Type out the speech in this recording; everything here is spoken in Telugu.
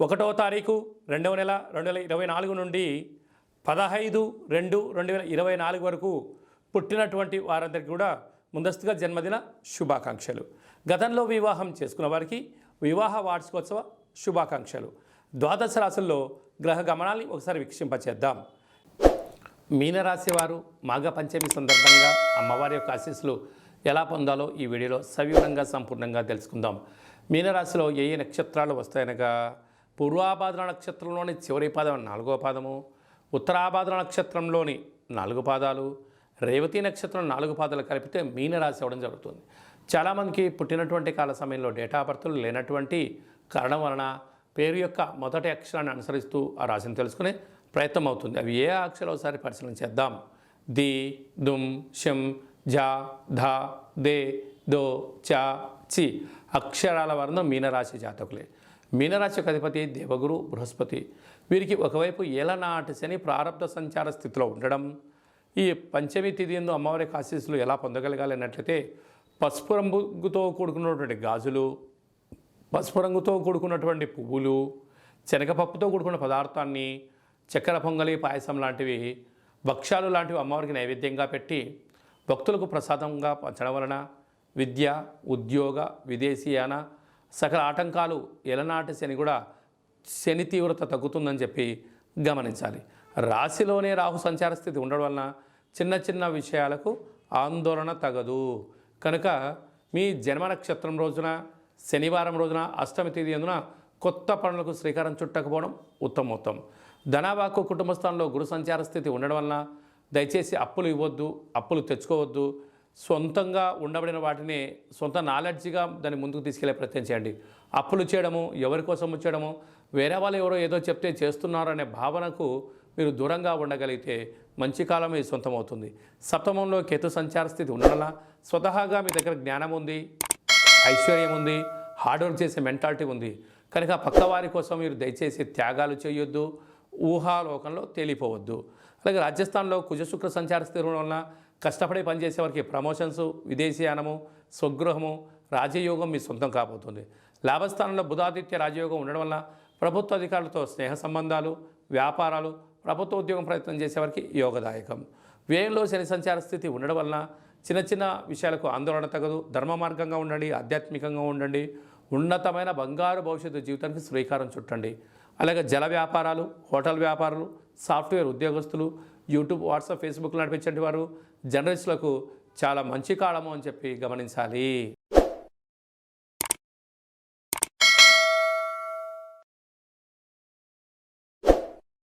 ఒకటవ తారీఖు 2వ నెల 2024 నుండి 15/2/2024 వరకు పుట్టినటువంటి వారందరికీ కూడా ముందస్తుగా జన్మదిన శుభాకాంక్షలు. గతంలో వివాహం చేసుకున్న వారికి వివాహ వార్షికోత్సవ శుభాకాంక్షలు. ద్వాదశ రాశుల్లో గ్రహ గమనాన్ని ఒకసారి వీక్షింపచేద్దాం. మీనరాశి వారు మాఘ పంచమి సందర్భంగా అమ్మవారి యొక్క ఆశీస్సులు ఎలా పొందాలో ఈ వీడియోలో సవివరంగా సంపూర్ణంగా తెలుసుకుందాం. మీనరాశిలో ఏ నక్షత్రాలు వస్తాయనగా పూర్వాభాద్ర నక్షత్రంలోని చివరి పాదం 4వ పాదము, ఉత్తరాభాద్ర నక్షత్రంలోని 4 పాదాలు, రేవతి నక్షత్రం 4 పాదాలు కలిపితే మీనరాశి అవ్వడం జరుగుతుంది. చాలామందికి పుట్టినటువంటి కాల సమయంలో డేటా ఆఫ్ బర్త్లు లేనటువంటి కారణం వలన పేరు యొక్క మొదటి అక్షరాన్ని అనుసరిస్తూ ఆ రాశిని తెలుసుకునే ప్రయత్నం అవుతుంది. అవి ఏ అక్షరాలు ఒకసారి పరిశీలన చేద్దాం. ది, దుమ్, షం, జా, ధా, దే, దో, చా, చి అక్షరాల వర్ణం మీనరాశి జాతకులే. మీనరాశి యొక్క అధిపతి దేవగురు బృహస్పతి. వీరికి ఒకవైపు ఏలనాటి శని ప్రారంభ సంచార స్థితిలో ఉండడం, ఈ పంచమి తిథి యందు అమ్మవారి ఆశీస్సులు ఎలా పొందగలగాలి అన్నట్లయితే పసుపు రంగుతో కూడుకున్నటువంటి గాజులు, పసుపు రంగుతో కూడుకున్నటువంటి పువ్వులు, శనగపప్పుతో కూడుకున్న పదార్థాన్ని, చక్కెర పొంగలి, పాయసం లాంటివి, భక్ష్యాలు లాంటివి అమ్మవారికి నైవేద్యంగా పెట్టి భక్తులకు ప్రసాదంగా పంచడం వలన విద్య, ఉద్యోగ, విదేశీయాన సకల ఆటంకాలు ఎలనాటి శని కూడా శని తీవ్రత తగ్గుతుందని చెప్పి గమనించాలి. రాశిలోనే రాహు సంచార స్థితి ఉండడం వలన చిన్న చిన్న విషయాలకు ఆందోళన తగదు. కనుక మీ జన్మ నక్షత్రం రోజున శనివారం రోజున అష్టమి తేదీ అందున కొత్త పనులకు శ్రీకారం చుట్టకపోవడం ఉత్తమోత్తం. ధనావాకు కుటుంబ స్థానంలో గురు సంచార స్థితి ఉండడం వలన దయచేసి అప్పులు ఇవ్వద్దు, అప్పులు తెచ్చుకోవద్దు. సొంతంగా ఉండబడిన వాటిని సొంత నాలెడ్జ్గా దాన్ని ముందుకు తీసుకెళ్లే ప్రయత్నం చేయండి. అప్పులు చేయడము, ఎవరి కోసం వచ్చేయడము, వేరే వాళ్ళు ఎవరో ఏదో చెప్తే చేస్తున్నారు అనే భావనకు మీరు దూరంగా ఉండగలిగితే మంచి కాలం మీ సొంతం అవుతుంది. సప్తమంలో కేతు సంచార స్థితి ఉండడం స్వతహాగా మీ దగ్గర జ్ఞానం ఉంది, ఐశ్వర్యం ఉంది, హార్డ్ వర్క్ చేసే మెంటాలిటీ ఉంది. కనుక పక్కవారి కోసం మీరు దయచేసి త్యాగాలు చేయొద్దు, ఊహాలోకంలో తేలిపోవద్దు. అలాగే రాజస్థాన్లో కుజశుక్ర సంచార స్థితి ఉండడం వలన కష్టపడి పనిచేసే వారికి ప్రమోషన్స్, విదేశీయానము, స్వగృహము, రాజయోగం మీ సొంతం కాబోతుంది. లాభస్థానంలో బుధాదిత్య రాజయోగం ఉండడం వల్ల ప్రభుత్వ అధికారులతో స్నేహ సంబంధాలు, వ్యాపారాలు, ప్రభుత్వ ఉద్యోగం ప్రయత్నం చేసేవారికి యోగదాయకం. వ్యయంలో శని సంచార స్థితి ఉండడం వలన చిన్న చిన్న విషయాలకు ఆందోళన తగదు. ధర్మ మార్గంగా ఉండండి, ఆధ్యాత్మికంగా ఉండండి. ఉన్నతమైన బంగారు భవిష్యత్తు జీవితానికి శ్రీకారం చుట్టండి. అలాగే జల వ్యాపారాలు, హోటల్ వ్యాపారాలు, సాఫ్ట్వేర్ ఉద్యోగస్తులు, యూట్యూబ్, వాట్సాప్, ఫేస్బుక్ నడిపించే వారు, జర్నలిస్టులకు చాలా మంచి కాలము అని చెప్పి గమనించాలి.